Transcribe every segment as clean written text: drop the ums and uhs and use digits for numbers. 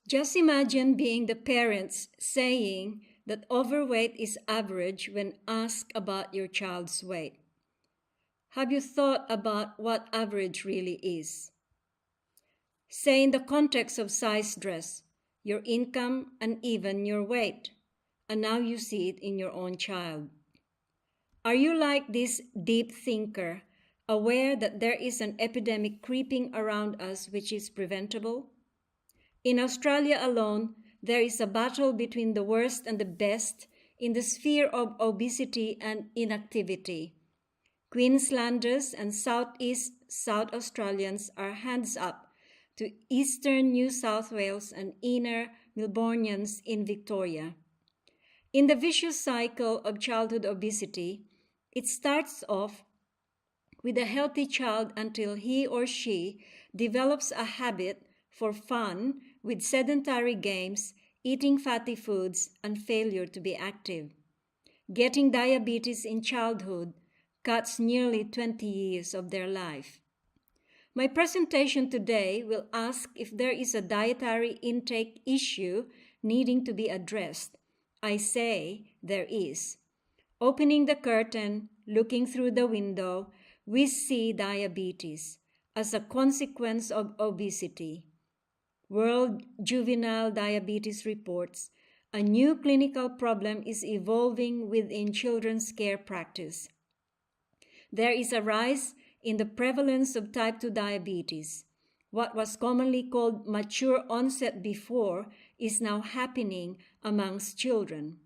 Just imagine being the parents saying that overweight is average when asked about your child's weight. Have you thought about what average really is? Say in the context of size dress, your income, and even your weight. And now you see it in your own child. Are you like this deep thinker, aware that there is an epidemic creeping around us which is preventable? In Australia alone, there is a battle between the worst and the best in the sphere of obesity and inactivity. Queenslanders and Southeast South Australians are hands up to Eastern New South Wales and inner Melbournians in Victoria. In the vicious cycle of childhood obesity, it starts off with a healthy child until he or she develops a habit for fun with sedentary games, eating fatty foods, and failure to be active. Getting diabetes in childhood cuts nearly 20 years of their life. My presentation today will ask if there is a dietary intake issue needing to be addressed. I say there is. Opening the curtain, looking through the window, we see diabetes as a consequence of obesity. World Juvenile Diabetes reports a new clinical problem is evolving within children's care practice. There is a rise in the prevalence of type 2 diabetes. What was commonly called mature onset before is now happening amongst children.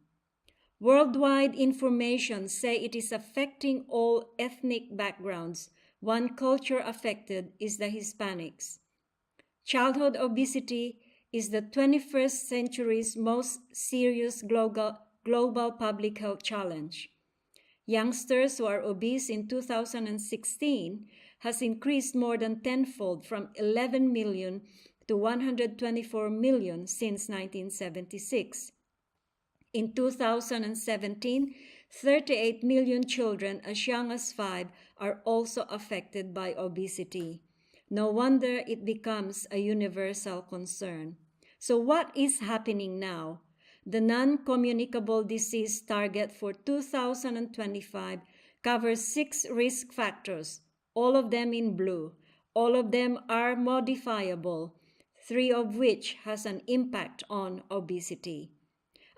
Worldwide information say it is affecting all ethnic backgrounds. One culture affected is the Hispanics. Childhood obesity is the 21st century's most serious global public health challenge. Youngsters who are obese in 2016 has increased more than tenfold from 11 million to 124 million since 1976. In 2017, 38 million children as young as 5 are also affected by obesity. No wonder it becomes a universal concern. So what is happening now? The non-communicable disease target for 2025 covers 6 risk factors, all of them in blue. All of them are modifiable, 3 of which has an impact on obesity.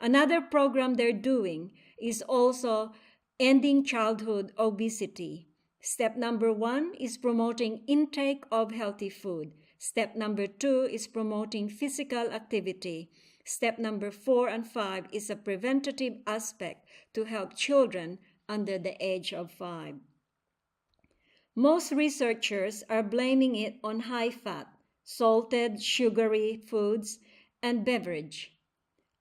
Another program they're doing is also ending childhood obesity. Step number 1 is promoting intake of healthy food. Step number 2 is promoting physical activity. Step number 4 and 5 is a preventative aspect to help children under the age of 5. Most researchers are blaming it on high-fat, salted, sugary foods and beverage.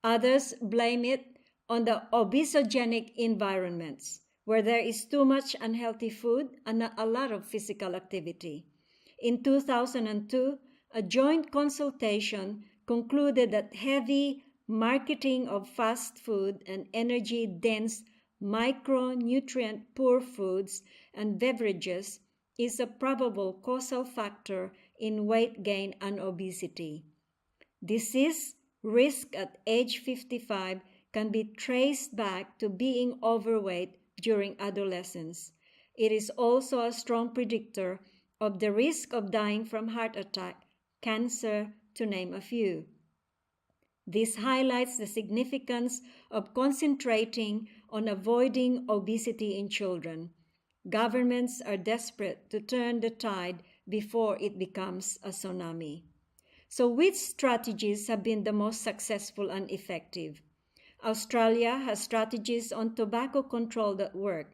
Others blame it on the obesogenic environments, where there is too much unhealthy food and not a lot of physical activity. In 2002, a joint consultation concluded that heavy marketing of fast food and energy-dense, micronutrient-poor foods and beverages is a probable causal factor in weight gain and obesity. Disease risk at age 55 can be traced back to being overweight during adolescence. It is also a strong predictor of the risk of dying from heart attack, cancer, to name a few. This highlights the significance of concentrating on avoiding obesity in children. Governments are desperate to turn the tide before it becomes a tsunami. So which strategies have been the most successful and effective? Australia has strategies on tobacco control that work.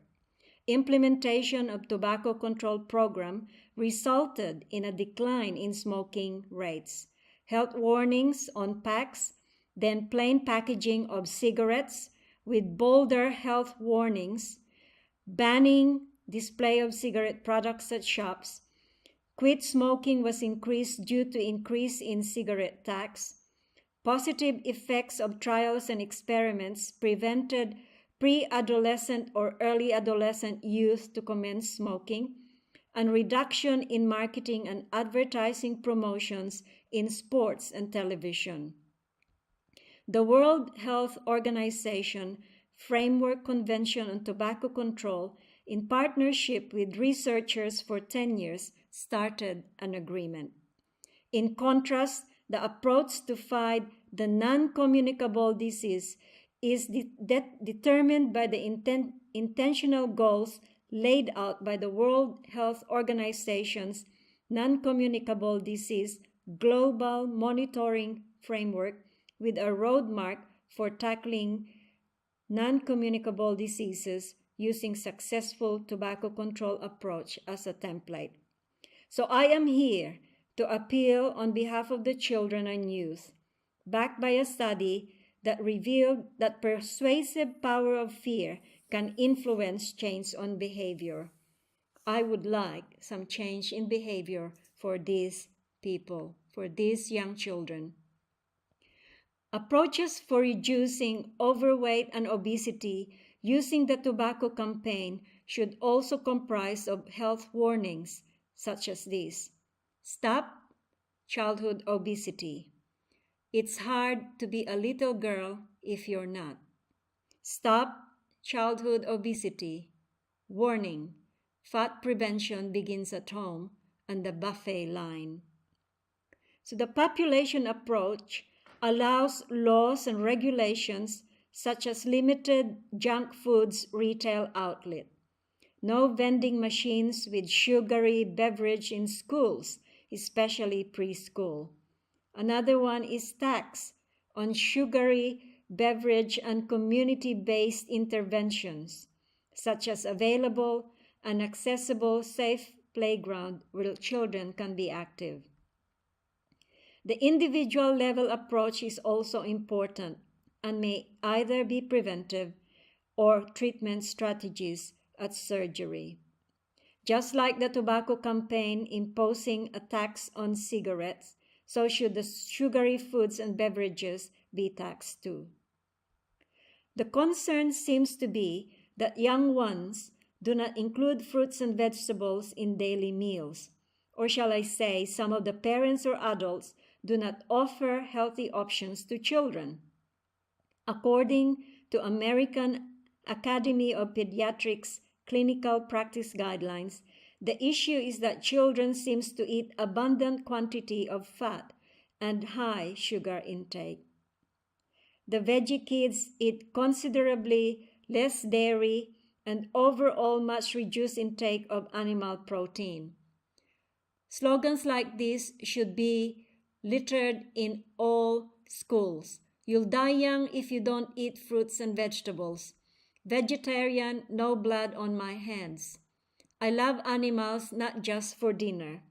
Implementation of tobacco control program resulted in a decline in smoking rates. Health warnings on packs, then plain packaging of cigarettes with bolder health warnings, banning display of cigarette products at shops. Quit smoking was increased due to increase in cigarette tax. Positive effects of trials and experiments prevented pre-adolescent or early adolescent youth to commence smoking, and reduction in marketing and advertising promotions in sports and television. The World Health Organization Framework Convention on Tobacco Control, in partnership with researchers for 10 years, started an agreement. In contrast, the approach to fight the non-communicable disease is determined by the intentional goals laid out by the World Health Organization's non-communicable disease global monitoring framework, with a roadmap for tackling non-communicable diseases using successful tobacco control approach as a template. So I am here to appeal on behalf of the children and youth, backed by a study that revealed that persuasive power of fear can influence change on behavior. I would like some change in behavior for these people, for these young children. Approaches for reducing overweight and obesity using the tobacco campaign should also comprise of health warnings such as these. Stop childhood obesity. It's hard to be a little girl if you're not. Stop childhood obesity. Warning, fat prevention begins at home and the buffet line. So the population approach allows laws and regulations such as limited junk foods retail outlet, no vending machines with sugary beverage in schools, especially preschool. Another one is tax on sugary beverage and community-based interventions, such as available and accessible safe playground where children can be active. The individual level approach is also important and may either be preventive or treatment strategies at surgery. Just like the tobacco campaign imposing a tax on cigarettes, so should the sugary foods and beverages be taxed too. The concern seems to be that young ones do not include fruits and vegetables in daily meals, or shall I say, some of the parents or adults do not offer healthy options to children. According to American Academy of Pediatrics clinical practice guidelines, the issue is that children seem to eat abundant quantity of fat and high sugar intake. The veggie kids eat considerably less dairy and overall much reduced intake of animal protein. Slogans like this should be littered in all schools. You'll die young if you don't eat fruits and vegetables. Vegetarian, no blood on my hands. I love animals not just for dinner.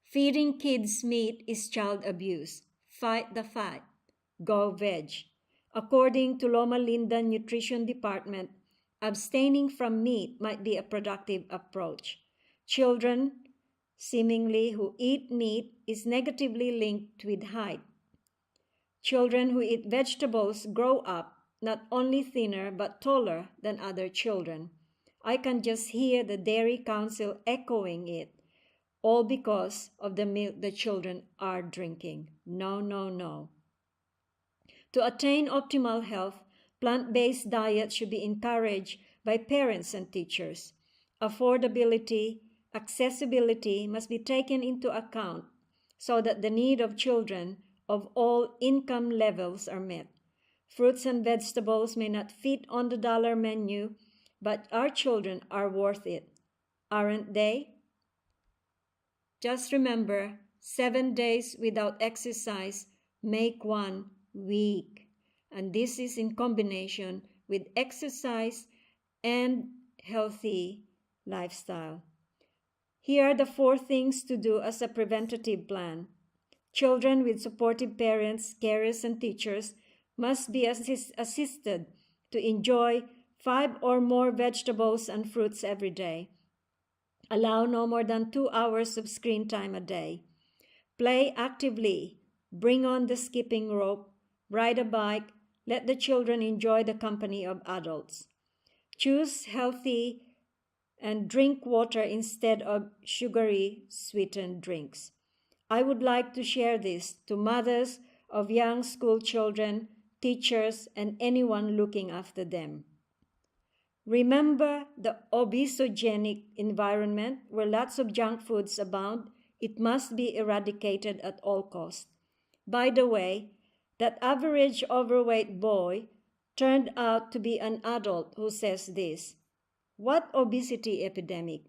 Feeding kids meat is child abuse. Fight the fight. Go veg. According to Loma Linda Nutrition Department, abstaining from meat might be a productive approach. Children, seemingly, who eat meat is negatively linked with height. Children who eat vegetables grow up not only thinner but taller than other children. I can just hear the Dairy Council echoing it, all because of the milk the children are drinking. No, no, no. To attain optimal health, plant-based diet should be encouraged by parents and teachers. Affordability, accessibility must be taken into account so that the need of children of all income levels are met. Fruits and vegetables may not fit on the dollar menu, but our children are worth it, aren't they? Just remember, 7 days without exercise make one weak. And this is in combination with exercise and healthy lifestyle. Here are the 4 things to do as a preventative plan. Children with supportive parents, carers, and teachers must be assisted to enjoy 5 or more vegetables and fruits every day. Allow no more than 2 hours of screen time a day. Play actively. Bring on the skipping rope. Ride a bike. Let the children enjoy the company of adults. Choose healthy and drink water instead of sugary sweetened drinks. I would like to share this to mothers of young school children, teachers, and anyone looking after them. Remember the obesogenic environment where lots of junk foods abound. It must be eradicated at all costs. By the way, that average overweight boy turned out to be an adult who says this. What obesity epidemic?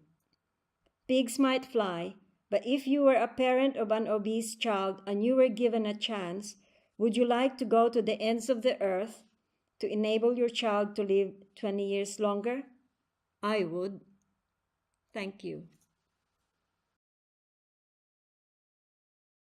Pigs might fly, but if you were a parent of an obese child and you were given a chance, would you like to go to the ends of the earth to enable your child to live 20 years longer? I would. Thank you.